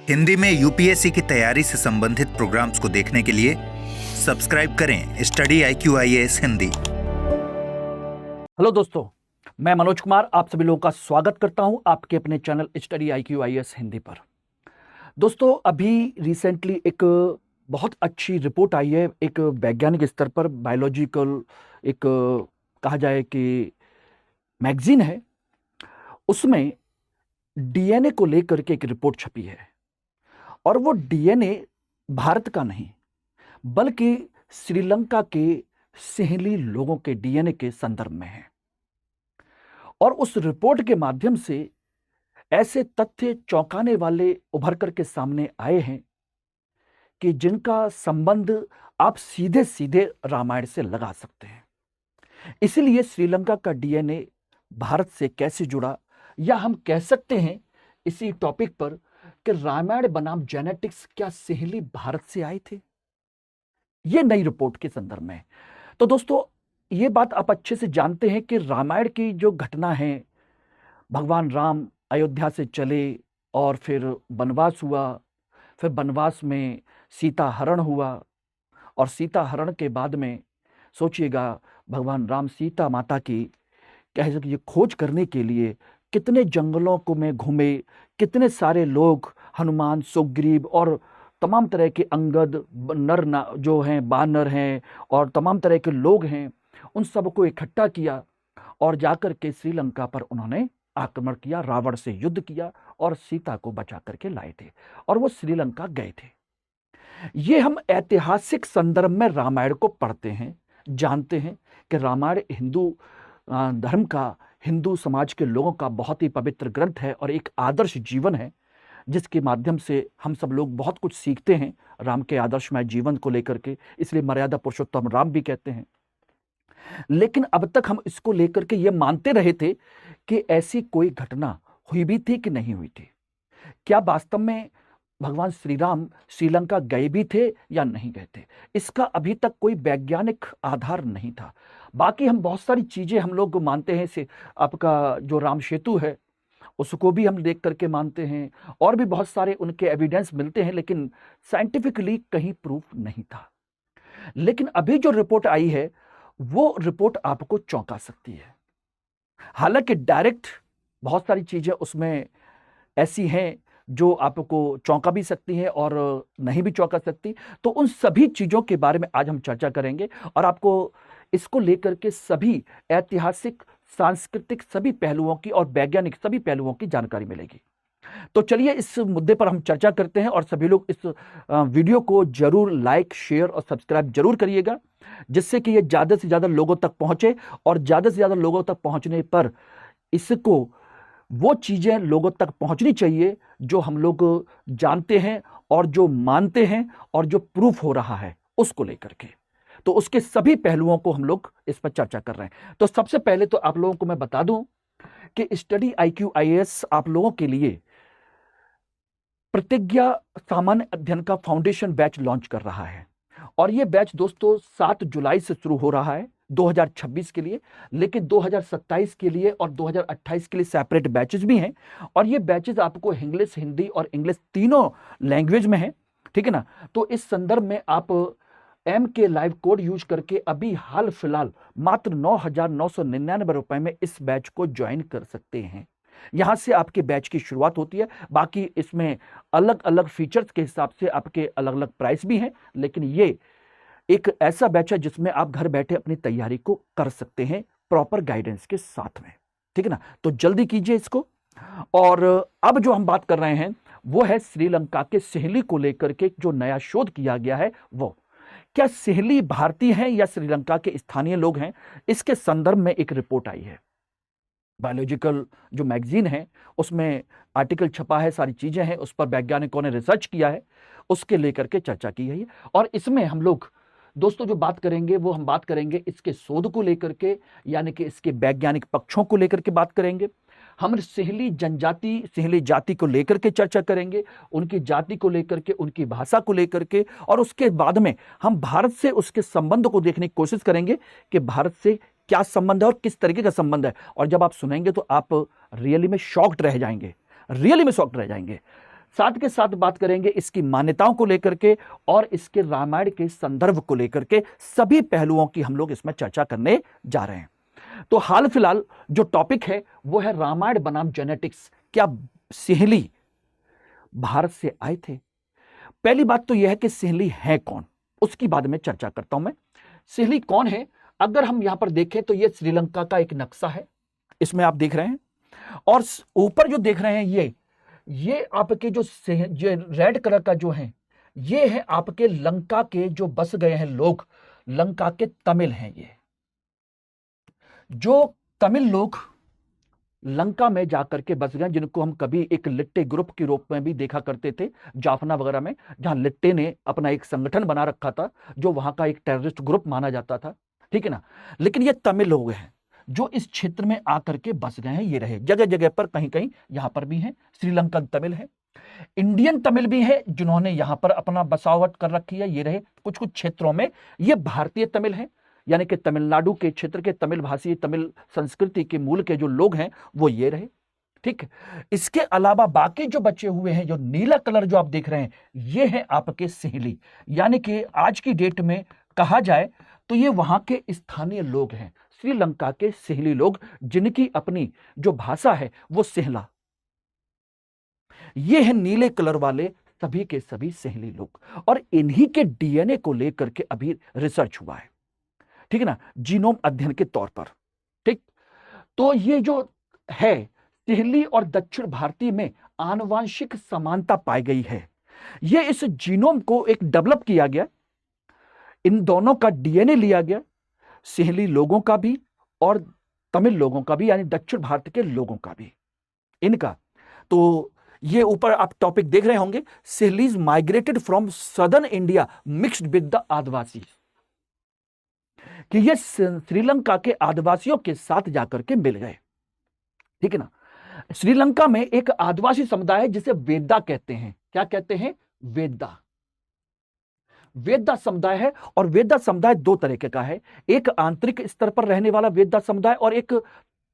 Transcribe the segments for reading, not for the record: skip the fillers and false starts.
हिंदी में यूपीएससी की तैयारी से संबंधित प्रोग्राम्स को देखने के लिए सब्सक्राइब करें study IQ IAS Hindi. Hello दोस्तों, मैं मनोज कुमार आप सभी लोगों का स्वागत करता हूं आपके अपने channel study IQ IAS Hindi पर। दोस्तों, अभी रिसेंटली एक बहुत अच्छी रिपोर्ट आई है, एक वैज्ञानिक स्तर पर बायोलॉजिकल एक कहा जाए कि मैगजीन है। उसमें डीएनए को लेकर के एक रिपोर्ट छपी है और वो डीएनए भारत का नहीं बल्कि श्रीलंका के सिंहली लोगों के डीएनए के संदर्भ में है। और उस रिपोर्ट के माध्यम से ऐसे तथ्य चौंकाने वाले उभर कर के सामने आए हैं कि जिनका संबंध आप सीधे सीधे रामायण से लगा सकते हैं। इसलिए श्रीलंका का डीएनए भारत से कैसे जुड़ा, या हम कह सकते हैं इसी टॉपिक पर कि रामायण बनाम जेनेटिक्स क्या सिंहली भारत से आए थे, यह नई रिपोर्ट के संदर्भ में। तो दोस्तों, ये बात आप अच्छे से जानते हैं कि रामायण की जो घटना है, भगवान राम अयोध्या से चले और फिर वनवास हुआ, फिर वनवास में सीता हरण हुआ और सीता हरण के बाद में सोचिएगा भगवान राम सीता माता की कह सकिए खोज करने के लिए कितने जंगलों को में घूमे, कितने सारे लोग हनुमान, सुग्रीव और तमाम तरह के अंगद जो हैं, बानर हैं और तमाम तरह के लोग हैं, उन सबको इकट्ठा किया और जाकर के श्रीलंका पर उन्होंने आक्रमण किया, रावण से युद्ध किया और सीता को बचा करके लाए थे और वो श्रीलंका गए थे। ये हम ऐतिहासिक संदर्भ में रामायण को पढ़ते हैं, जानते हैं कि रामायण हिंदू धर्म का, हिंदू समाज के लोगों का बहुत ही पवित्र ग्रंथ है और एक आदर्श जीवन है जिसके माध्यम से हम सब लोग बहुत कुछ सीखते हैं राम के आदर्शमय जीवन को लेकर के। इसलिए मर्यादा पुरुषोत्तम राम भी कहते हैं। लेकिन अब तक हम इसको लेकर के ये मानते रहे थे कि ऐसी कोई घटना हुई भी थी कि नहीं हुई थी। क्या वास्तव में भगवान श्री राम श्रीलंका गए भी थे या नहीं गए थे, इसका अभी तक कोई वैज्ञानिक आधार नहीं था। बाकी हम बहुत सारी चीजें हम लोग मानते हैं, से आपका जो राम सेतु है उसको भी हम देख करके मानते हैं और भी बहुत सारे उनके एविडेंस मिलते हैं, लेकिन साइंटिफिकली कहीं प्रूफ नहीं था। लेकिन अभी जो रिपोर्ट आई है वो रिपोर्ट आपको चौंका सकती है। हालांकि डायरेक्ट बहुत सारी चीजें उसमें ऐसी हैं जो आपको चौंका भी सकती है और नहीं भी चौंका सकती। तो उन सभी चीजों के बारे में आज हम चर्चा करेंगे और आपको इसको लेकर के सभी ऐतिहासिक, सांस्कृतिक सभी पहलुओं की और वैज्ञानिक सभी पहलुओं की जानकारी मिलेगी। तो चलिए इस मुद्दे पर हम चर्चा करते हैं और सभी लोग इस वीडियो को जरूर लाइक, शेयर और सब्सक्राइब जरूर करिएगा, जिससे कि ये ज्यादा से ज्यादा लोगों तक पहुंचे और ज्यादा से ज्यादा लोगों तक पहुंचने पर इसको वो चीजें लोगों तक पहुंचनी चाहिए जो हम लोग जानते हैं और जो मानते हैं और जो प्रूफ हो रहा है उसको लेकर के। तो उसके सभी पहलुओं को हम लोग इस पर चर्चा कर रहे हैं। तो सबसे पहले तो आप लोगों को मैं बता दूं कि स्टडी IQ IAS आप लोगों के लिए प्रतिज्ञा सामान्य अध्ययन का फाउंडेशन बैच लॉन्च कर रहा है और यह बैच दोस्तों 7 जुलाई से शुरू हो रहा है 2026 के लिए, लेकिन 2027 के लिए और 2028 के लिए सेपरेट बैचेस भी हैं और ये बैचेस आपको इंग्लिश, हिंदी और इंग्लिश तीनों लैंग्वेज में है, ठीक है ना। तो इस संदर्भ में आप MK लाइव कोड यूज करके अभी हाल फिलहाल मात्र 9,999 रुपए में इस बैच को ज्वाइन कर सकते हैं। यहां से आपके बैच की शुरुआत होती है। बाकी इसमें अलग अलग फीचर्स के हिसाब से आपके अलग अलग प्राइस भी हैं, लेकिन ये एक ऐसा बैच है जिसमें आप घर बैठे अपनी तैयारी को कर सकते हैं प्रॉपर गाइडेंस के साथ में, ठीक है ना। तो जल्दी कीजिए इसको। और अब जो हम बात कर रहे हैं वो है श्रीलंका के सिंहली को लेकर के जो नया शोध किया गया है। वो क्या सिंहली भारतीय हैं या श्रीलंका के स्थानीय लोग हैं, इसके संदर्भ में एक रिपोर्ट आई है। बायोलॉजिकल जो मैगजीन है उसमें आर्टिकल छपा है, सारी चीजें हैं, उस पर वैज्ञानिकों ने रिसर्च किया है, उसके लेकर के चर्चा की है। और इसमें हम लोग दोस्तों जो बात करेंगे वो हम बात करेंगे इसके शोध को लेकर के, यानी कि इसके वैज्ञानिक पक्षों को लेकर के बात करेंगे। हम सिंहली जनजाति, सिंहली जाति को लेकर के चर्चा करेंगे, उनकी जाति को लेकर के, उनकी भाषा को लेकर के, और उसके बाद में हम भारत से उसके संबंध को देखने की कोशिश करेंगे कि भारत से क्या संबंध है और किस तरीके का संबंध है। और जब आप सुनेंगे तो आप रियली में शॉक्ड रह जाएंगे, रियली में शॉक्ड रह जाएंगे। साथ के साथ बात करेंगे इसकी मान्यताओं को लेकर के और इसके रामायण के संदर्भ को लेकर के, सभी पहलुओं की हम लोग इसमें चर्चा करने जा रहे हैं। तो हाल फिलहाल जो टॉपिक है वो है रामायण बनाम जेनेटिक्स। क्या सिंहली भारत से आए थे? पहली बात तो यह है कि सिंहली है कौन, उसकी बाद में चर्चा करता हूं मैं। सिंहली कौन है? अगर हम यहां पर देखें तो यह श्रीलंका का एक नक्शा है, इसमें आप देख रहे हैं, और ऊपर जो देख रहे हैं ये आपके जो रेड कलर का जो है, ये है आपके लंका के जो बस गए हैं लोग, लंका के तमिल हैं। ये जो तमिल लोग लंका में जाकर के बस गए, जिनको हम कभी एक लिट्टे ग्रुप के रूप में भी देखा करते थे जाफना वगैरह में, जहां लिट्टे ने अपना एक संगठन बना रखा था जो वहां का एक टेररिस्ट ग्रुप माना जाता था, ठीक है ना। लेकिन ये तमिल लोग हैं जो इस क्षेत्र में आकर के बस गए हैं। ये रहे जगह जगह पर, कहीं कहीं यहां पर भी हैं श्रीलंकन तमिल है, इंडियन तमिल भी है जिन्होंने यहां पर अपना बसावट कर रखी है। ये रहे कुछ कुछ क्षेत्रों में ये भारतीय तमिल है, यानी कि तमिलनाडु के क्षेत्र के तमिल भाषी, तमिल संस्कृति के मूल के जो लोग हैं वो ये रहे, ठीक है। इसके अलावा बाकी जो बचे हुए हैं, जो नीला कलर जो आप देख रहे हैं, ये है आपके सिंहली, यानी कि आज की डेट में कहा जाए तो ये वहां के स्थानीय लोग हैं, श्रीलंका के सिंहली लोग, जिनकी अपनी जो भाषा है वो सिंहला। ये है नीले कलर वाले सभी के सभी सिंहली लोग, और इन्हीं के डीएनए को लेकर के अभी रिसर्च हुआ है, ठीक है ना, जीनोम अध्ययन के तौर पर, ठीक। तो ये जो है सिंहली और दक्षिण भारतीय में आनुवांशिक समानता पाई गई है। ये इस जीनोम को एक डेवलप किया गया, इन दोनों का डीएनए लिया गया, सिंहली लोगों का भी और तमिल लोगों का भी, यानी दक्षिण भारत के लोगों का भी, इनका। तो ये ऊपर आप टॉपिक देख रहे होंगे, Sinhalese migrated from southern India mixed with the Adivasi, कि ये श्रीलंका के आदिवासियों के साथ जाकर के मिल गए, ठीक है ना। श्रीलंका में एक आदिवासी समुदाय है जिसे वेदा कहते हैं। क्या कहते हैं? वेदा। वेदा समुदाय है, और वेदा समुदाय दो तरीके का है, एक आंतरिक स्तर पर रहने वाला वेदा समुदाय और एक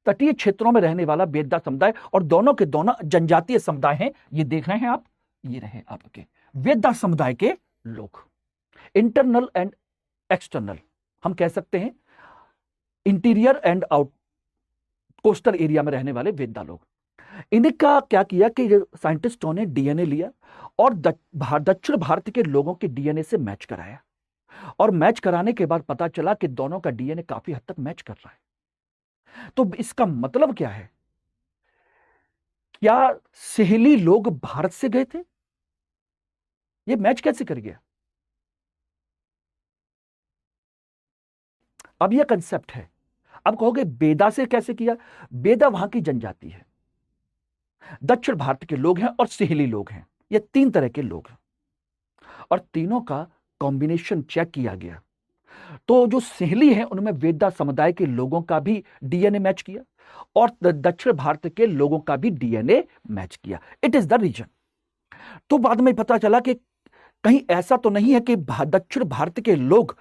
तटीय क्षेत्रों में रहने वाला वेदा समुदाय, और दोनों के दोनों जनजातीय समुदाय हैं। ये देख रहे हैं आप, ये रहे आपके वेदा समुदाय के लोग, इंटरनल एंड एक्सटर्नल, हम कह सकते हैं interior and out coastal area में रहने वाले वेदा लोग। इनका क्या किया कि साइंटिस्टों ने डीएनए लिया और दक्षिण भारत के लोगों के डीएनए से मैच कराया, और मैच कराने के बाद पता चला कि दोनों का डीएनए काफी हद तक मैच कर रहा है। तो इसका मतलब क्या है? क्या सिंहली लोग भारत से गए थे? ये मैच कैसे कर गया? अब यह कंसेप्ट है। अब कहोगे बेदा से कैसे किया? बेदा वहां की जनजाति है, दक्षिण भारत के लोग हैं और सिंहली लोग हैं, ये तीन तरह के लोग हैं, और तीनों का कॉम्बिनेशन चेक किया गया। तो जो सिंहली हैं उनमें वेदा समुदाय के लोगों का भी डीएनए मैच किया और दक्षिण भारत के लोगों का भी डीएनए मैच किया। It is the reason. तो बाद में पता चला कि कहीं ऐसा तो नहीं है कि दक्षिण भारत के लोग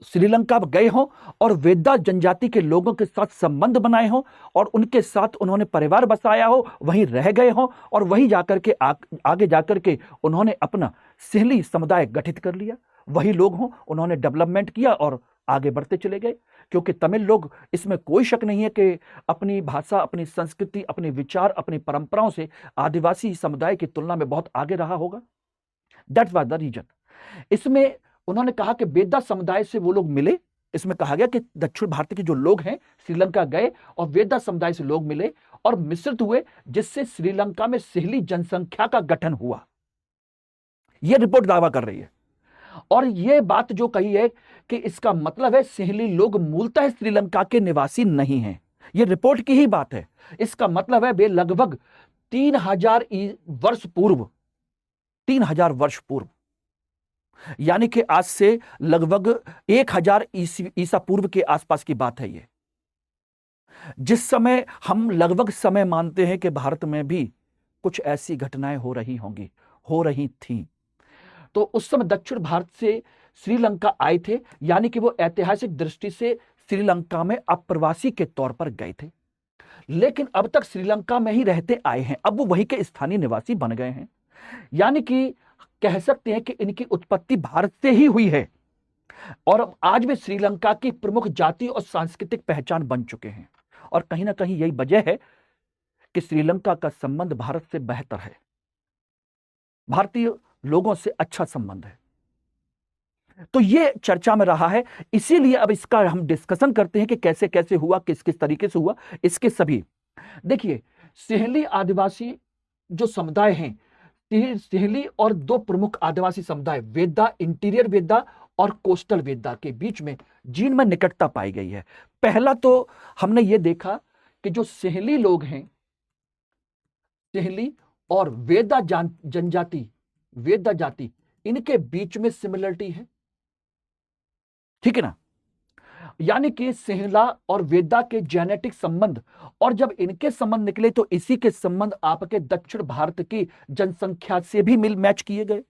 श्रीलंका गए हों और वेदा जनजाति के लोगों के साथ संबंध बनाए हों और उनके साथ उन्होंने परिवार बसाया हो, वहीं रह गए हों और वहीं जाकर के आगे जाकर के उन्होंने अपना सिंहली समुदाय गठित कर लिया, वही लोग हों, उन्होंने डेवलपमेंट किया और आगे बढ़ते चले गए। क्योंकि तमिल लोग, इसमें कोई शक नहीं है कि अपनी भाषा, अपनी संस्कृति, अपने विचार, अपनी परंपराओं से आदिवासी समुदाय की तुलना में बहुत आगे रहा होगा। That was the reason. इसमें उन्होंने कहा कि वेदा समुदाय से वो लोग मिले, इसमें कहा गया कि दक्षिण भारत के जो लोग हैं श्रीलंका गए और वेदा समुदाय से लोग मिले और मिश्रित हुए, जिससे श्रीलंका में सिंहली जनसंख्या का गठन हुआ। यह रिपोर्ट दावा कर रही है। और यह बात जो कही है कि इसका मतलब है सिंहली लोग मूलतः श्रीलंका के निवासी नहीं हैं, यह रिपोर्ट की ही बात है। इसका मतलब है वे लगभग 3000 वर्ष पूर्व, 3000 वर्ष पूर्व, यानी कि आज से लगभग 1000 ईसा पूर्व के आसपास की बात है ये, जिस समय हम लगभग समय मानते हैं कि भारत में भी कुछ ऐसी घटनाएं हो रही होंगी, हो रही थीं। तो उस समय दक्षिण भारत से श्रीलंका आए थे, यानी कि वो ऐतिहासिक दृष्टि से श्रीलंका में अप्रवासी के तौर पर गए थे, लेकिन अब तक श्रीलंका में ही रहते आए हैं, अब वो वहीं के स्थानीय निवासी बन गए हैं। यानी कि कह सकते हैं कि इनकी उत्पत्ति भारत से ही हुई है और अब आज वे श्रीलंका की प्रमुख जाति और सांस्कृतिक पहचान बन चुके हैं। और कहीं ना कहीं यही वजह है कि श्रीलंका का संबंध भारत से बेहतर है, भारतीय लोगों से अच्छा संबंध है। तो ये चर्चा में रहा है, इसीलिए अब इसका हम डिस्कशन करते हैं कि कैसे कैसे हुआ, किस किस तरीके से हुआ। इसके सभी देखिए, सिंहली आदिवासी जो समुदाय हैं, सिंहली और दो प्रमुख आदिवासी समुदाय वेदा, इंटीरियर वेदा और कोस्टल वेदा के बीच में जीन में निकटता पाई गई है। पहला तो हमने ये देखा कि जो सिंहली लोग हैं, सिंहली और वेदा जनजाति, वेदा जाति, इनके बीच में सिमिलरिटी है, ठीक है ना। यानी कि सिंहला और वेदा के जेनेटिक संबंध, और जब इनके संबंध निकले तो इसी के संबंध आपके दक्षिण भारत की जनसंख्या से भी मिल मैच किए गए,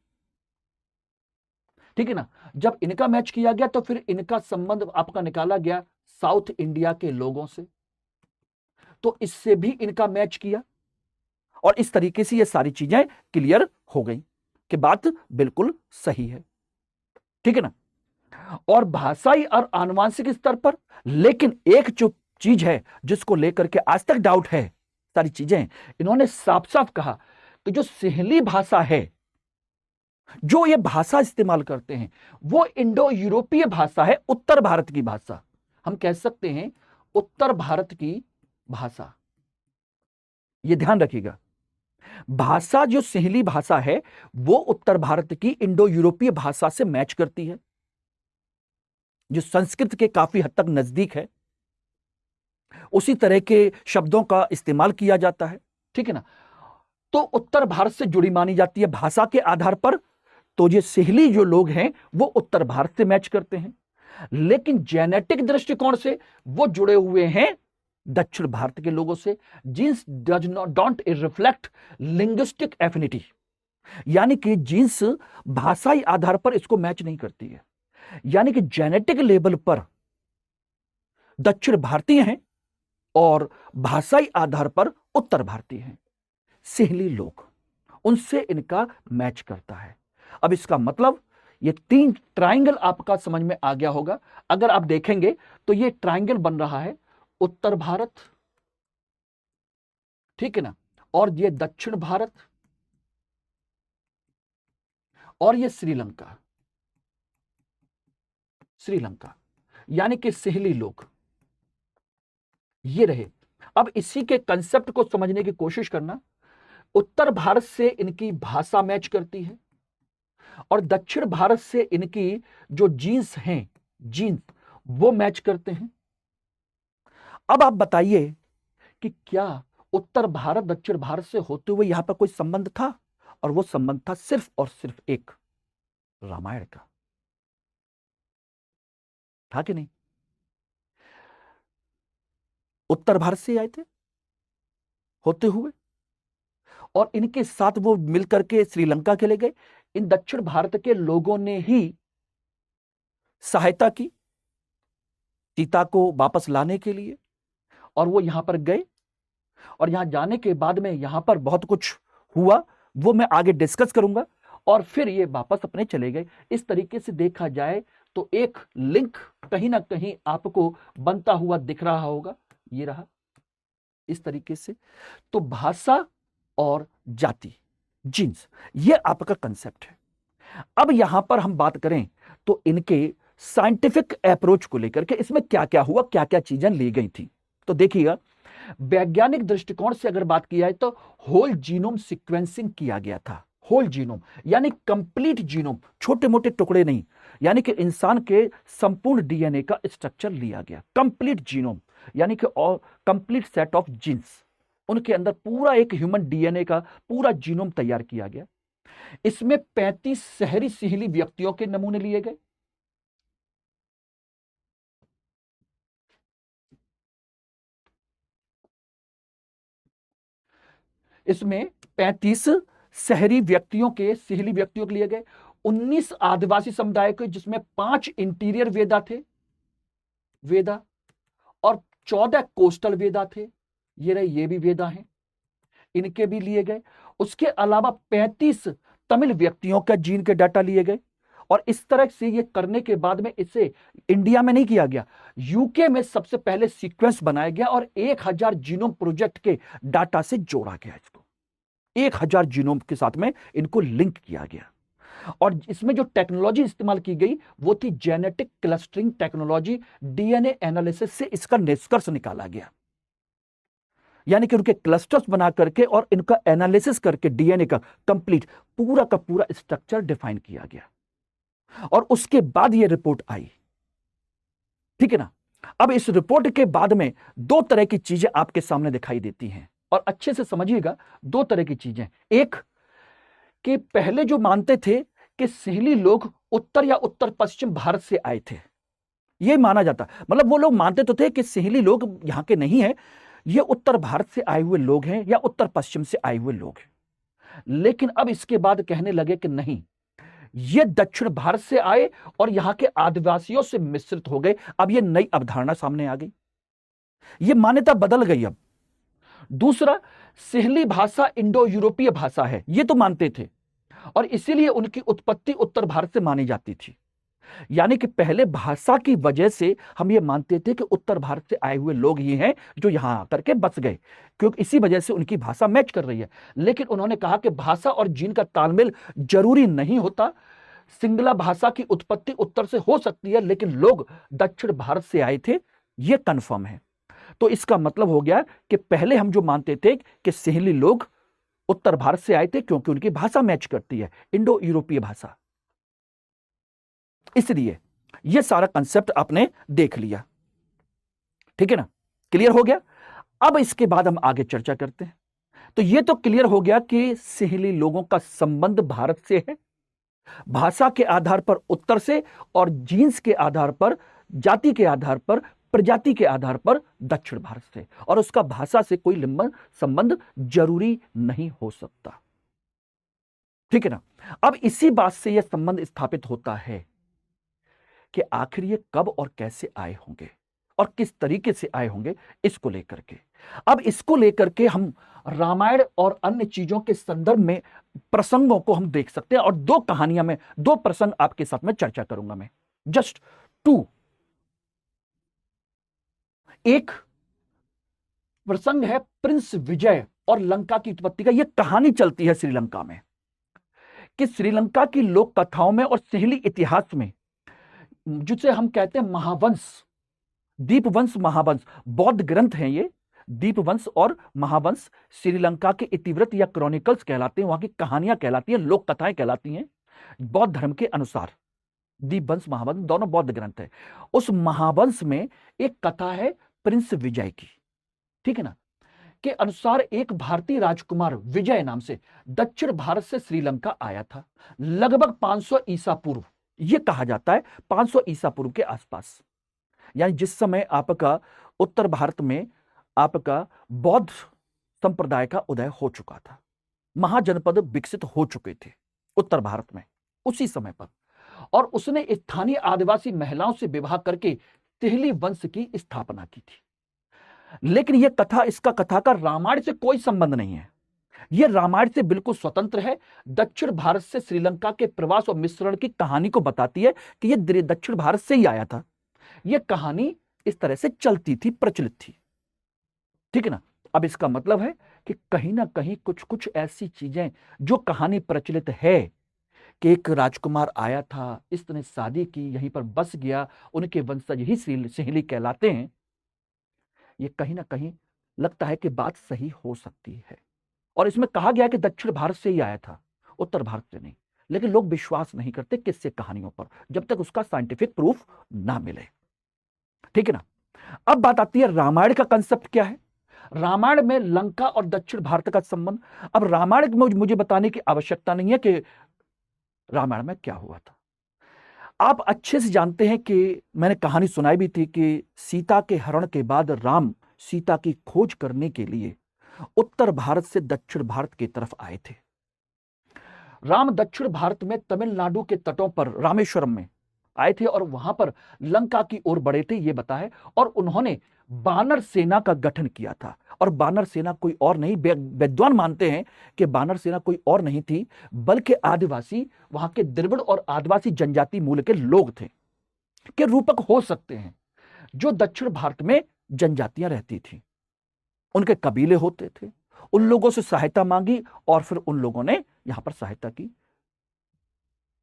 ठीक है ना। जब इनका मैच किया गया तो फिर इनका संबंध आपका निकाला गया साउथ इंडिया के लोगों से, तो इससे भी इनका मैच किया और इस तरीके से ये सारी चीजें क्लियर हो गई कि बात बिल्कुल सही है, ठीक है ना। और भाषाई और आनुवांशिक स्तर पर, लेकिन एक जो चीज है जिसको लेकर के आज तक डाउट है, सारी चीजें इन्होंने साफ साफ कहा कि जो सिंहली भाषा है, जो ये भाषा इस्तेमाल करते हैं, वो इंडो यूरोपीय भाषा है, उत्तर भारत की भाषा, हम कह सकते हैं उत्तर भारत की भाषा। ये ध्यान रखिएगा, भाषा जो सिंहली भाषा है वो उत्तर भारत की इंडो यूरोपीय भाषा से मैच करती है, जो संस्कृत के काफी हद तक नजदीक है। उसी तरह के शब्दों का इस्तेमाल किया जाता है, ठीक है ना। तो उत्तर भारत से जुड़ी मानी जाती है भाषा के आधार पर। तो ये सिंहली जो लोग हैं वो उत्तर भारत से मैच करते हैं, लेकिन जेनेटिक दृष्टिकोण से वो जुड़े हुए हैं दक्षिण भारत के लोगों से। Genes does not don't reflect linguistic affinity, यानी कि जीन्स भाषाई आधार पर इसको मैच नहीं करती है, यानी कि जेनेटिक लेवल पर दक्षिण भारतीय हैं और भाषाई आधार पर उत्तर भारतीय हैं। सिंहली लोग, उनसे इनका मैच करता है। अब इसका मतलब ये तीन ट्रायंगल आपका समझ में आ गया होगा। अगर आप देखेंगे तो ये ट्रायंगल बन रहा है उत्तर भारत, ठीक है ना, और ये दक्षिण भारत, और ये श्रीलंका, श्रीलंका यानी कि सिंहली लोग ये रहे। अब इसी के कंसेप्ट को समझने की कोशिश करना। उत्तर भारत से इनकी भाषा मैच करती है और दक्षिण भारत से इनकी जो जीन्स हैं, जीन्स वो मैच करते हैं। अब आप बताइए कि क्या उत्तर भारत दक्षिण भारत से होते हुए यहां पर कोई संबंध था? और वो संबंध था सिर्फ और सिर्फ एक रामायण का, था कि नहीं? उत्तर भारत से आए थे होते हुए और इनके साथ वो मिलकर के श्रीलंका के ले गए। इन दक्षिण भारत के लोगों ने ही सहायता की सीता को वापस लाने के लिए, और वो यहां पर गए और यहां जाने के बाद में यहां पर बहुत कुछ हुआ, वो मैं आगे डिस्कस करूंगा। और फिर ये वापस अपने चले गए। इस तरीके से देखा जाए तो एक लिंक कहीं ना कहीं आपको बनता हुआ दिख रहा होगा, ये रहा इस तरीके से। तो भाषा और जाति, जीन्स, ये आपका कंसेप्ट है। अब यहां पर हम बात करें तो इनके साइंटिफिक अप्रोच को लेकर के इसमें क्या क्या हुआ, क्या क्या चीजें ली गई थी। तो देखिएगा, वैज्ञानिक दृष्टिकोण से अगर बात की जाए तो होल जीनोम सीक्वेंसिंग किया गया था। होल जीनोम यानी कंप्लीट जीनोम, छोटे मोटे टुकड़े नहीं, यानी कि इंसान के संपूर्ण डीएनए का स्ट्रक्चर लिया गया। कंप्लीट जीनोम यानी कि कंप्लीट सेट ऑफ जीन्स, उनके अंदर पूरा एक ह्यूमन डीएनए का पूरा जीनोम तैयार किया गया। इसमें 35 शहरी सिंहली व्यक्तियों के नमूने लिए गए। इसमें 35 शहरी व्यक्तियों के, सिंहली व्यक्तियों के लिए गए। 19 आदिवासी समुदाय के, जिसमें 5 इंटीरियर वेदा थे, वेदा, और 14 कोस्टल वेदा थे। ये रहे, ये भी वेदा हैं, इनके भी लिए गए। उसके अलावा 35 तमिल व्यक्तियों का जीन के डाटा लिए गए और इस तरह से ये करने के बाद में इसे इंडिया में नहीं किया गया, यूके में सबसे पहले सीक्वेंस बनाया गया और 1000 जीनोम प्रोजेक्ट के डाटा से जोड़ा गया। इसको 1000 जीनोम के साथ में इनको लिंक किया गया और इसमें जो टेक्नोलॉजी इस्तेमाल की गई वो थी genetic clustering technology. DNA analysis से इसका निष्कर्ष निकाला गया, यानी कि उनके क्लस्टर्स बना करके और इनका एनालिसिस करके डीएनए का कंप्लीट पूरा का पूरा स्ट्रक्चर डिफाइन किया गया और उसके बाद ये रिपोर्ट आई। ठीक है ना। अब इस रिपोर्ट के बाद में दो तरह की चीजें आपके सामने दिखाई देती हैं और अच्छे से समझिएगा। दो तरह की चीजें, एक कि पहले जो मानते थे कि सिंहली लोग उत्तर या उत्तर पश्चिम भारत से आए थे, यह माना जाता, मतलब वो लोग मानते तो थे कि सिंहली लोग यहां के नहीं है, ये उत्तर भारत से आए हुए लोग हैं या उत्तर पश्चिम से आए हुए लोग हैं। लेकिन अब इसके बाद कहने लगे कि नहीं, ये दक्षिण भारत से आए और यहां के आदिवासियों से मिश्रित हो गए। अब ये नई अवधारणा सामने आ गई, ये मान्यता बदल गई। अब दूसरा, सिंहली भाषा इंडो यूरोपीय भाषा है, ये तो मानते थे और इसीलिए उनकी उत्पत्ति उत्तर भारत से मानी जाती थी। यानी कि पहले भाषा की वजह से हम ये मानते थे कि उत्तर भारत से आए हुए लोग ही हैं जो यहां आकर के बस गए, क्योंकि इसी वजह से उनकी भाषा मैच कर रही है। लेकिन उन्होंने कहा कि भाषा और जीन का तालमेल जरूरी नहीं होता, सिंगला भाषा की उत्पत्ति उत्तर से हो सकती है लेकिन लोग दक्षिण भारत से आए थे, यह कंफर्म है। तो इसका मतलब हो गया कि पहले हम जो मानते थे कि सिंहली लोग उत्तर भारत से आए थे क्योंकि उनकी भाषा मैच करती है, इंडो यूरोपीय भाषा, इसलिए यह सारा कंसेप्ट आपने देख लिया। ठीक है ना, क्लियर हो गया। अब इसके बाद हम आगे चर्चा करते हैं। तो यह तो क्लियर हो गया कि सिंहली लोगों का संबंध भारत से है, भाषा के आधार पर उत्तर से और जीन्स के आधार पर, जाति के आधार पर, प्रजाति के आधार पर दक्षिण भारत से, और उसका भाषा से कोई संबंध जरूरी नहीं हो सकता। ठीक है ना। अब इसी बात से यह संबंध स्थापित होता है कि आखिर ये कब और कैसे आए होंगे और किस तरीके से आए होंगे, इसको लेकर के अब इसको लेकर के हम रामायण और अन्य चीजों के संदर्भ में प्रसंगों को हम देख सकते हैं और दो कहानियां में, दो प्रसंग आपके साथ में चर्चा करूंगा मैं, जस्ट टू। एक प्रसंग है प्रिंस विजय और लंका की उत्पत्ति का। यह कहानी चलती है श्रीलंका में कि श्रीलंका की लोक कथाओं में और सिंहली इतिहास में, जिसे हम कहते हैं महावंश, दीपवंश महावंश, बौद्ध ग्रंथ हैं ये, दीपवंश और महावंश श्रीलंका के इतिवृत्त या क्रॉनिकल्स कहलाते हैं, वहां की कहानियां कहलाती हैं, लोक कथाएं कहलाती हैं बौद्ध धर्म के अनुसार। दीपवंश महावंश दोनों बौद्ध ग्रंथ है। उस महावंश में एक कथा है प्रिंस विजय की, ठीक है ना, के अनुसार एक भारतीय राजकुमार विजय नाम से दक्षिण भारत से श्रीलंका आया था लगभग 500 ईसा पूर्व। यह कहा जाता है 500 ईसा पूर्व के आसपास, यानी जिस समय आपका उत्तर भारत में आपका बौद्ध संप्रदाय का उदय हो चुका था, महाजनपद विकसित हो चुके थे उत्तर भारत में उसी समय पर, और उसने स्थानीय आदिवासी महिलाओं से विवाह करके सिंहली वंश की स्थापना की थी। लेकिन यह कथा, इसका कथा का रामायण से कोई संबंध नहीं है, यह रामायण से बिल्कुल स्वतंत्र है। दक्षिण भारत से श्रीलंका के प्रवास और मिश्रण की कहानी को बताती है कि यह दक्षिण भारत से ही आया था। यह कहानी इस तरह से चलती थी, प्रचलित थी, ठीक है ना। अब इसका मतलब है कि कहीं ना कहीं कुछ कुछ ऐसी चीजें जो कहानी प्रचलित है कि एक राजकुमार आया था, इसने शादी की, यहीं पर बस गया, उनके वंशज ही सिंहली कहलाते हैं, ये कहीं ना कहीं लगता है कि बात सही हो सकती है। और इसमें कहा गया कि दक्षिण भारत से ही आया था, उत्तर भारत से नहीं। लेकिन लोग विश्वास नहीं करते किससे कहानियों पर, जब तक उसका साइंटिफिक प्रूफ ना मिले, ठीक है ना। अब बात आती है रामायण का कंसेप्ट क्या है। रामायण में लंका और दक्षिण भारत का संबंध। अब रामायण में मुझे बताने की आवश्यकता नहीं है कि रामायण में क्या हुआ था, आप अच्छे से जानते हैं कि मैंने कहानी सुनाई भी थी कि सीता के हरण के बाद राम सीता की खोज करने के लिए उत्तर भारत से दक्षिण भारत की तरफ आए थे। राम दक्षिण भारत में तमिलनाडु के तटों पर रामेश्वरम में आए थे और वहां पर लंका की ओर बढ़े थे, ये बताया है। और उन्होंने बानर सेना का गठन किया था। और बानर सेना कोई और नहीं, विद्वान मानते हैं कि बानर सेना कोई और नहीं थी बल्कि आदिवासी, वहां के द्रविड़ और आदिवासी जनजाति मूल के लोग थे, के रूपक हो सकते हैं, जो दक्षिण भारत में जनजातियां रहती थी। उनके कबीले होते थे, उन लोगों से सहायता मांगी और फिर उन लोगों ने यहां पर सहायता की।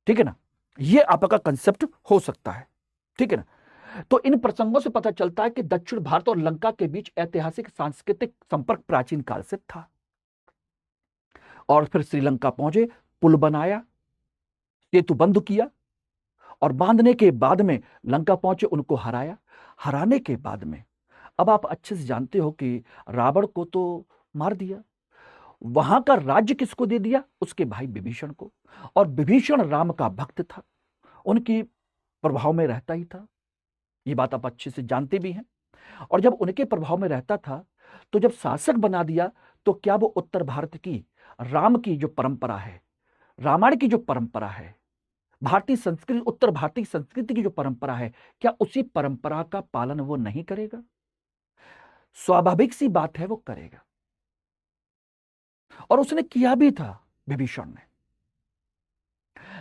ठीक है ना, ये आपका कंसेप्ट हो सकता है। ठीक है ना, तो इन प्रसंगों से पता चलता है कि दक्षिण भारत और लंका के बीच ऐतिहासिक सांस्कृतिक संपर्क प्राचीन काल से था। और फिर श्रीलंका पहुंचे, पुल बनाया, सेतु बंद किया, और बांधने के बाद में लंका पहुंचे, उनको हराया। हराने के बाद में अब आप अच्छे से जानते हो कि रावण को तो मार दिया, वहां का राज्य किसको दे दिया? उसके भाई विभीषण को। और विभीषण राम का भक्त था, उनकी प्रभाव में रहता ही था, ये बात आप अच्छे से जानते भी हैं। और जब उनके प्रभाव में रहता था तो जब शासक बना दिया, तो क्या वो उत्तर भारत की राम की जो परंपरा है, रामायण की जो परंपरा है, भारतीय संस्कृति, उत्तर भारतीय संस्कृति की जो परंपरा है, क्या उसी परंपरा का पालन वो नहीं करेगा? स्वाभाविक सी बात है, वो करेगा। और उसने किया भी था विभीषण ने।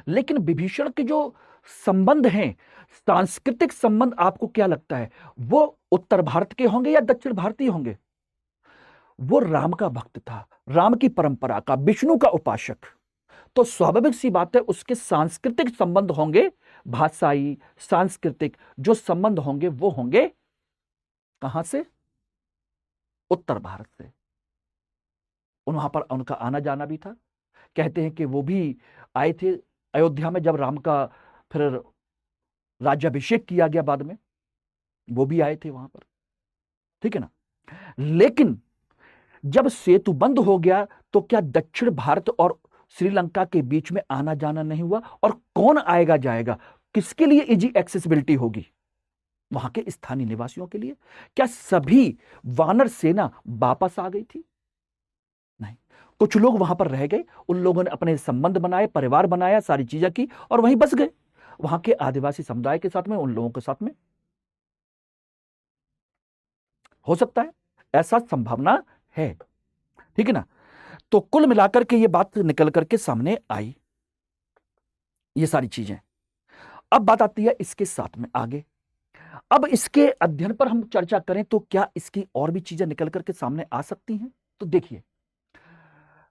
लेकिन विभीषण के जो संबंध हैं, सांस्कृतिक संबंध, आपको क्या लगता है वो उत्तर भारत के होंगे या दक्षिण भारतीय होंगे? वो राम का भक्त था, राम की परंपरा का, विष्णु का उपासक। तो स्वाभाविक सी बात है उसके सांस्कृतिक संबंध होंगे, भाषाई सांस्कृतिक जो संबंध होंगे वो होंगे कहां से? उत्तर भारत से। वहां पर उनका आना जाना भी था। कहते हैं कि वो भी आए थे अयोध्या में, जब राम का फिर राज्याभिषेक किया गया बाद में, वो भी आए थे वहां पर। ठीक है ना, लेकिन जब सेतु बंद हो गया तो क्या दक्षिण भारत और श्रीलंका के बीच में आना जाना नहीं हुआ? और कौन आएगा जाएगा? किसके लिए इजी एक्सेसिबिलिटी होगी? वहां के स्थानीय निवासियों के लिए। क्या सभी वानर सेना वापस आ गई थी? नहीं, कुछ लोग वहां पर रह गए, उन लोगों ने अपने संबंध बनाए, परिवार बनाया, सारी चीजें की और वहीं बस गए, वहां के आदिवासी समुदाय के साथ में, उन लोगों के साथ में। हो सकता है, ऐसा संभावना है। ठीक है ना, तो कुल मिलाकर के ये बात निकल करके सामने आई, ये सारी चीजें। अब बात आती है इसके साथ में आगे। अब इसके अध्ययन पर हम चर्चा करें तो क्या इसकी और भी चीजें निकल करके सामने आ सकती हैं? तो देखिए,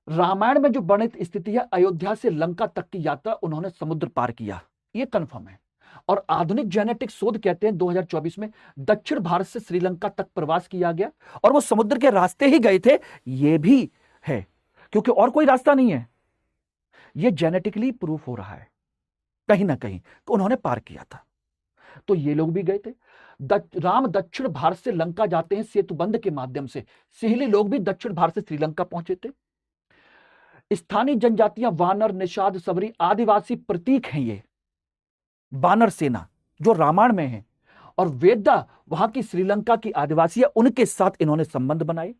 रामायण में जो वर्णित स्थिति है, अयोध्या से लंका तक की यात्रा उन्होंने समुद्र पार किया, ये कंफर्म है। और आधुनिक जेनेटिक शोध कहते हैं 2024 में दक्षिण भारत से श्रीलंका तक प्रवास किया गया और वो समुद्र के रास्ते ही गए थे, ये भी है, क्योंकि और कोई रास्ता नहीं है। ये जेनेटिकली प्रूफ हो रहा है कहीं ना कहीं, तो उन्होंने पार किया था। तो ये लोग भी गए थे। राम दक्षिण भारत से लंका जाते हैं सेतुबंध के माध्यम से, सिहली लोग भी दक्षिण भारत से श्रीलंका पहुंचे थे। स्थानीय जनजातियां वानर, निषाद, सबरी आदिवासी प्रतीक हैं, ये वानर सेना जो रामायण में है, और वेदा वहां की श्रीलंका की आदिवासी, उनके साथ इन्होंने संबंध बनाए।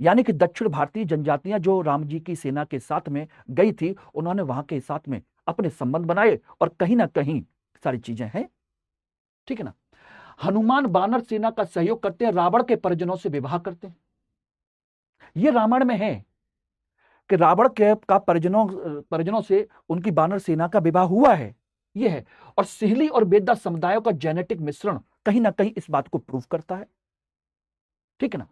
यानी कि दक्षिण भारतीय जनजातियां जो राम जी की सेना के साथ में गई थी, उन्होंने वहां के साथ में अपने संबंध बनाए और कहीं ना कहीं सारी चीजें हैं। ठीक है ना, हनुमान वानर सेना का सहयोग करते हैं, रावण के परिजनों से विवाह करते हैं। यह रामायण में है कि रावण के का परिजनों से उनकी वानर सेना का विवाह हुआ है, यह है। और सिहली और बेदा समुदायों का जेनेटिक मिश्रण कहीं ना कहीं इस बात को प्रूव करता है। ठीक है ना,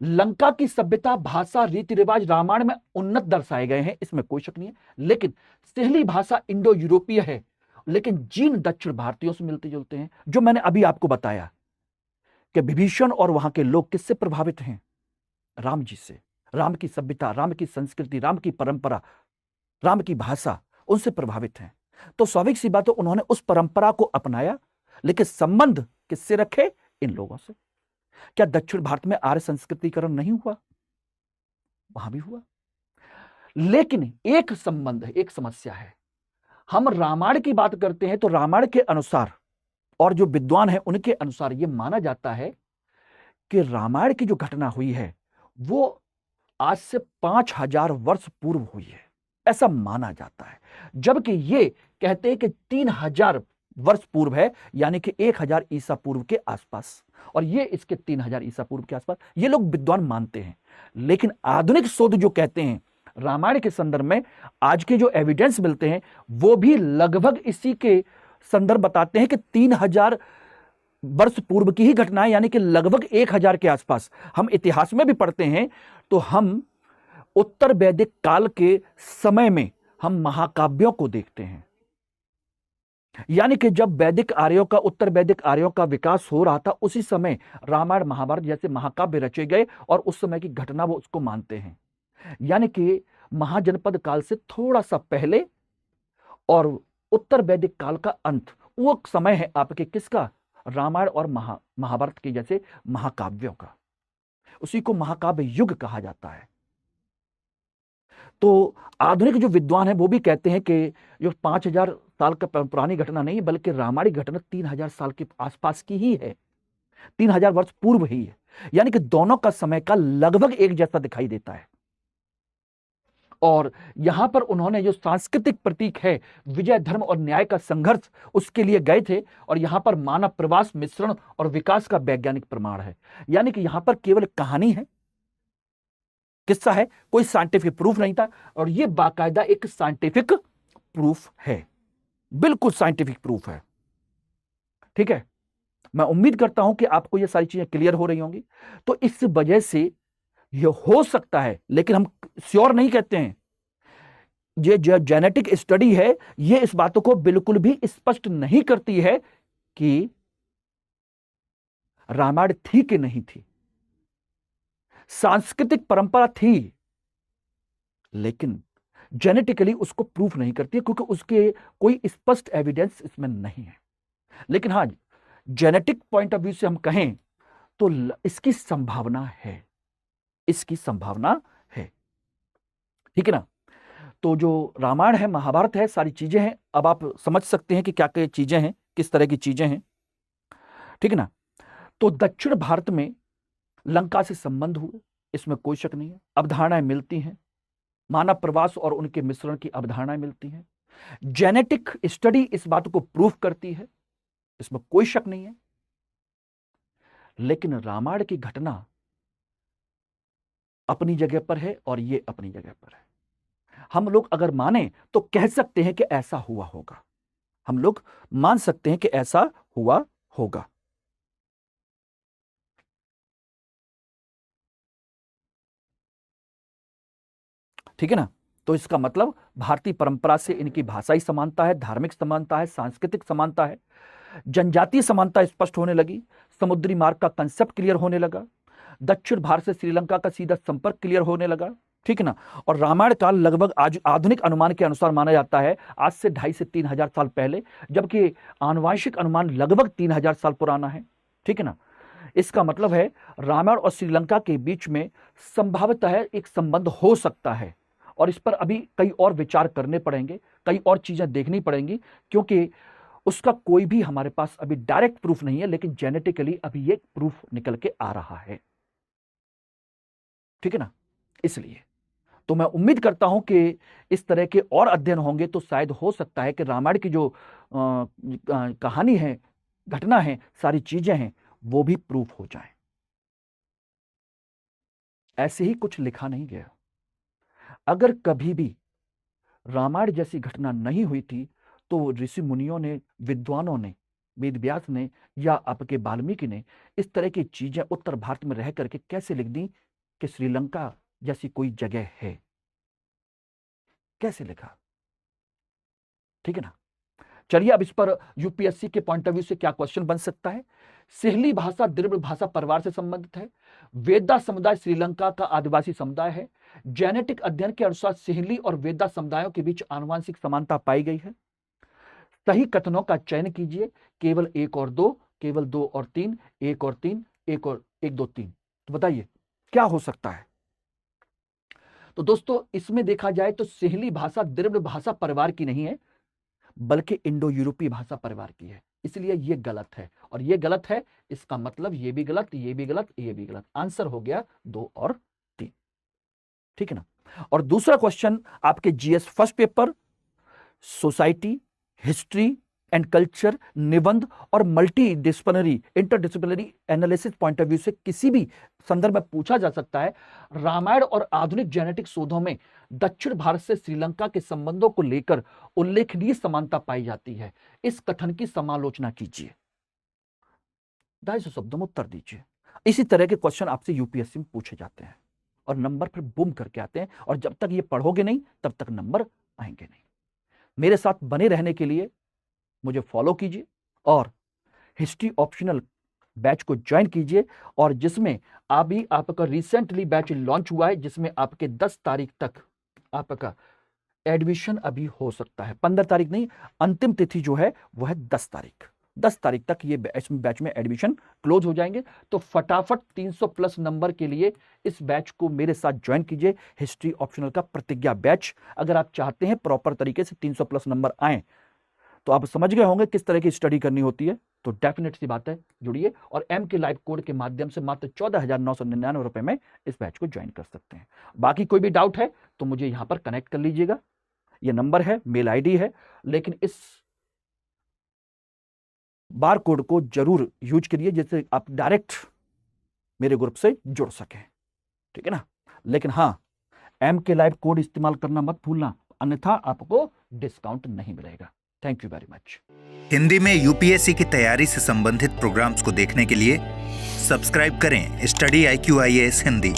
लंका की सभ्यता, भाषा, रीति रिवाज रामायण में उन्नत दर्शाए गए हैं, इसमें कोई शक नहीं है। लेकिन सिहली भाषा इंडो यूरोपीय है, लेकिन जीन दक्षिण भारतीयों से मिलते जुलते हैं, जो मैंने अभी आपको बताया कि विभीषण और वहां के लोग किससे प्रभावित हैं? राम जी से। राम की सभ्यता, राम की संस्कृति, राम की परंपरा, राम की भाषा, उनसे प्रभावित हैं। तो स्वाभाविक सी बात है, उन्होंने उस परंपरा को अपनाया, लेकिन संबंध किससे रखे? इन लोगों से। क्या दक्षिण भारत में आर्य संस्कृतिकरण नहीं हुआ? वहां भी हुआ। लेकिन एक संबंध है, एक समस्या है। हम रामायण की बात करते हैं तो रामायण के अनुसार और जो विद्वान है उनके अनुसार यह माना जाता है कि रामायण की जो घटना हुई है वो आज से 5000 वर्ष पूर्व हुई है, ऐसा माना जाता है। जबकि ये कहते हैं कि 3000 वर्ष पूर्व है, यानी कि 1000 ईसा पूर्व के आसपास, और ये इसके 3000 ईसा पूर्व के आसपास ये लोग विद्वान मानते हैं। लेकिन आधुनिक शोध जो कहते हैं रामायण के संदर्भ में, आज के जो एविडेंस मिलते हैं वो भी लगभग इसी के संदर्भ बताते हैं कि 3000 वर्ष पूर्व की ही घटना है, यानी कि लगभग 1000 के आसपास। हम इतिहास में भी पढ़ते हैं तो हम उत्तर वैदिक काल के समय में हम महाकाव्यों को देखते हैं, यानी कि जब वैदिक आर्यों का, उत्तर वैदिक आर्यों का विकास हो रहा था, उसी समय रामायण महाभारत जैसे महाकाव्य रचे गए और उस समय की घटना वो उसको मानते हैं। यानी कि महाजनपद काल से थोड़ा सा पहले और उत्तर वैदिक काल का अंत, वो समय है आपके किसका, रामायण और महाभारत के जैसे महाकाव्यों का। उसी को महाकाव्य युग कहा जाता है। तो आधुनिक जो विद्वान है वो भी कहते हैं कि जो 5000 साल का पुरानी घटना नहीं है, बल्कि रामायण घटना 3000 साल के आसपास की ही है, 3000 वर्ष पूर्व ही है। यानी कि दोनों का समय का लगभग एक जैसा दिखाई देता है। और यहां पर उन्होंने जो सांस्कृतिक प्रतीक है विजय, धर्म और न्याय का संघर्ष, उसके लिए गए थे, और यहां पर मानव प्रवास, मिश्रण और विकास का वैज्ञानिक प्रमाण है। यानी कि यहां पर केवल कहानी है, किस्सा है, कोई साइंटिफिक प्रूफ नहीं था, और यह बाकायदा एक साइंटिफिक प्रूफ है, बिल्कुल साइंटिफिक प्रूफ है। ठीक है, मैं उम्मीद करता हूं कि आपको यह सारी चीजें क्लियर हो रही होंगी। तो इस वजह से यह हो सकता है, लेकिन हम श्योर नहीं कहते हैं। ये जो जेनेटिक स्टडी है ये इस बातों को बिल्कुल भी स्पष्ट नहीं करती है कि रामायण थी कि नहीं थी, सांस्कृतिक परंपरा थी, लेकिन जेनेटिकली उसको प्रूफ नहीं करती है, क्योंकि उसके कोई स्पष्ट एविडेंस इसमें नहीं है। लेकिन हां, जेनेटिक पॉइंट ऑफ व्यू से हम कहें तो इसकी संभावना है, इसकी संभावना है। ठीक है ना। तो जो रामायण है, महाभारत है, सारी चीजें हैं। अब आप समझ सकते हैं कि क्या क्या चीजें हैं, किस तरह की चीजें हैं। ठीक है ना। तो दक्षिण भारत में लंका से संबंध हुए, इसमें कोई शक नहीं है। अवधारणाएं मिलती हैं, मानव प्रवास और उनके मिश्रण की अवधारणाएं मिलती हैं। जेनेटिक स्टडी इस बात को प्रूफ करती है, इसमें कोई शक नहीं है। लेकिन रामायण की घटना अपनी जगह पर है और ये अपनी जगह पर है। हम लोग अगर माने तो कह सकते हैं कि ऐसा हुआ होगा, हम लोग मान सकते हैं कि ऐसा हुआ होगा। ठीक है ना। तो इसका मतलब भारतीय परंपरा से इनकी भाषाई समानता है, धार्मिक समानता है, सांस्कृतिक समानता है, जनजातीय समानता स्पष्ट होने लगी, समुद्री मार्ग का कंसेप्ट क्लियर होने लगा, दक्षिण भारत से श्रीलंका का सीधा संपर्क क्लियर होने लगा। ठीक है ना। और रामायण काल लगभग आज आधुनिक अनुमान के अनुसार माना जाता है आज से 2.5 से 3000 साल पहले, जबकि आनुवांशिक अनुमान लगभग 3000 साल पुराना है। ठीक है ना। इसका मतलब है रामायण और श्रीलंका के बीच में संभावतः एक संबंध हो सकता है, और इस पर अभी कई और विचार करने पड़ेंगे, कई और चीजें देखनी पड़ेंगी, क्योंकि उसका कोई भी हमारे पास अभी डायरेक्ट प्रूफ नहीं है, लेकिन जेनेटिकली अभी ये प्रूफ निकल के आ रहा है। ठीक है ना। इसलिए तो मैं उम्मीद करता हूं कि इस तरह के और अध्ययन होंगे तो शायद हो सकता है कि रामायण की जो कहानी है, घटना है, सारी चीजें हैं, वो भी प्रूफ हो जाएं। ऐसे ही कुछ लिखा नहीं गया। अगर कभी भी रामायण जैसी घटना नहीं हुई थी तो ऋषि मुनियों ने, विद्वानों ने, वेद व्यास ने या आपके वाल्मीकि ने इस तरह की चीजें उत्तर भारत में रह करके कैसे लिख दी कि श्रीलंका जैसी कोई जगह है, कैसे लिखा। ठीक है ना। चलिए अब इस पर यूपीएससी के पॉइंट ऑफ व्यू से क्या क्वेश्चन बन सकता है। सिहली भाषा द्रविड़ भाषा परिवार से संबंधित है। वेदा समुदाय श्रीलंका का आदिवासी समुदाय है। जेनेटिक अध्ययन के अनुसार सिहली और वेदा समुदायों के बीच आनुवंशिक समानता पाई गई है। सही कथनों का चयन कीजिए, केवल 1 और 2, केवल 2 और 3, 1 और 3, 1 और 1, 2, 3। तो बताइए क्या हो सकता है। तो दोस्तों इसमें देखा जाए तो सिहली भाषा द्रविड़ भाषा परिवार की नहीं है, बल्कि इंडो यूरोपीय भाषा परिवार की है, इसलिए यह गलत है। और यह गलत है, इसका मतलब यह भी गलत, यह भी गलत, यह भी गलत। आंसर हो गया 2 और 3। ठीक है ना। और दूसरा क्वेश्चन आपके GS first paper society, history and culture, निबंध और multi disciplinary interdisciplinary analysis point of view से किसी भी संदर्भ में पूछा जा सकता है। रामायण और आधुनिक जेनेटिक शोधों में दक्षिण भारत से श्रीलंका के संबंधों को लेकर उल्लेखनीय समानता पाई जाती है। इस कथन की समालोचना कीजिए। 250 शब्दों में उत्तर दीजिए। इसी तरह के क्वेश्चन आपसे यूपीएससी में पूछे जाते हैं और नंबर फिर बूम करके आते हैं, और जब तक ये पढ़ोगे नहीं तब तक नंबर आएंगे नहीं। मेरे साथ बने रहने के लिए मुझे फॉलो कीजिए और हिस्ट्री ऑप्शनल बैच को ज्वाइन कीजिए, और जिसमें अभी आपका रिसेंटली बैच लॉन्च हुआ है, जिसमें आपके 10 तारीख तक आपका एडमिशन अभी हो सकता है। 15 तारीख नहीं, अंतिम तिथि जो है वो है 10 तारीख। 10 तारीख तक ये बैच में एडमिशन क्लोज हो जाएंगे। तो फटाफट 300 प्लस नंबर के लिए इस बैच को मेरे साथ ज्वाइन कीजिए, हिस्ट्री ऑप्शनल का प्रतिज्ञा बैच। अगर आप चाहते हैं प्रॉपर तरीके से 300 प्लस नंबर आए, तो आप समझ गए होंगे किस तरह की स्टडी करनी होती है। तो डेफिनेट सी बात है, जुड़िए और एम के लाइव कोड के माध्यम से मात्र 14,999 रुपए में इस बैच को ज्वाइन कर सकते हैं। बाकी कोई भी डाउट है तो मुझे यहां पर कनेक्ट कर लीजिएगा। ये नंबर है, मेल आईडी है, लेकिन इस बार कोड को जरूर यूज करिए जिससे आप डायरेक्ट मेरे ग्रुप से जुड़ सकें, ठीक है ना। लेकिन हाँ, एम के लाइव कोड इस्तेमाल करना मत भूलना, अन्यथा आपको डिस्काउंट नहीं मिलेगा। Thank you very much. Hindi में यूपीएससी की तैयारी से संबंधित प्रोग्राम्स को देखने के लिए सब्सक्राइब करें स्टडी IQ IAS हिंदी।